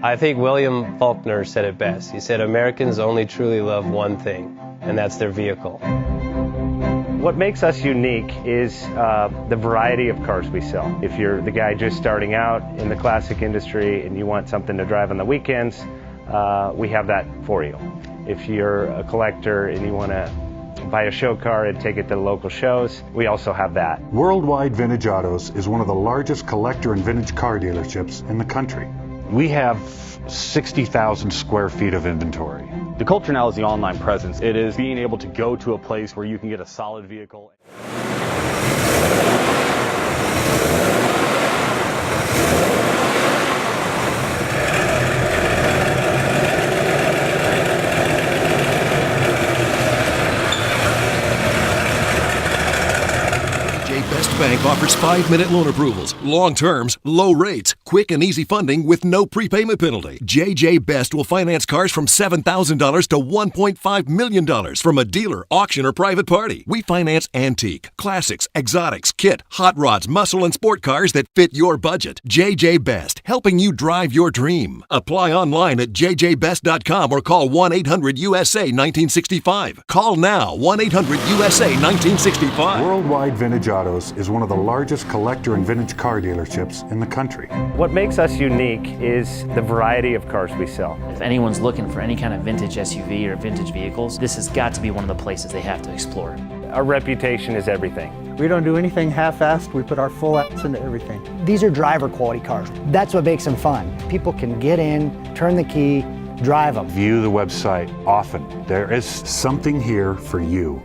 I think William Faulkner said it best. He said, Americans only truly love one thing, and that's their vehicle. What makes us unique is the variety of cars we sell. If you're the guy just starting out in the classic industry and you want something to drive on the weekends, we have that for you. If you're a collector and you want to buy a show car and take it to the local shows, we also have that. Worldwide Vintage Autos is one of the largest collector and vintage car dealerships in the country. We have 60,000 square feet of inventory. The culture now is the online presence. It is being able to go to a place where you can get a solid vehicle. Best Bank offers 5-minute loan approvals, long terms, low rates, quick and easy funding with no prepayment penalty. JJ Best will finance cars from $7,000 to $1.5 million from a dealer, auction, or private party. We finance antique, classics, exotics, kit, hot rods, muscle, and sport cars that fit your budget. JJ Best, helping you drive your dream. Apply online at jjbest.com or call 1-800-USA-1965. Call now, 1-800-USA-1965. Worldwide Vintage Autos is one of the largest collector and vintage car dealerships in the country. What makes us unique is the variety of cars we sell. If anyone's looking for any kind of vintage SUV or vintage vehicles, this has got to be one of the places they have to explore. Our reputation is everything. We don't do anything half-assed. We put our full ass into everything. These are driver quality cars. That's what makes them fun. People can get in, turn the key, drive them. View the website often. There is Something here for you.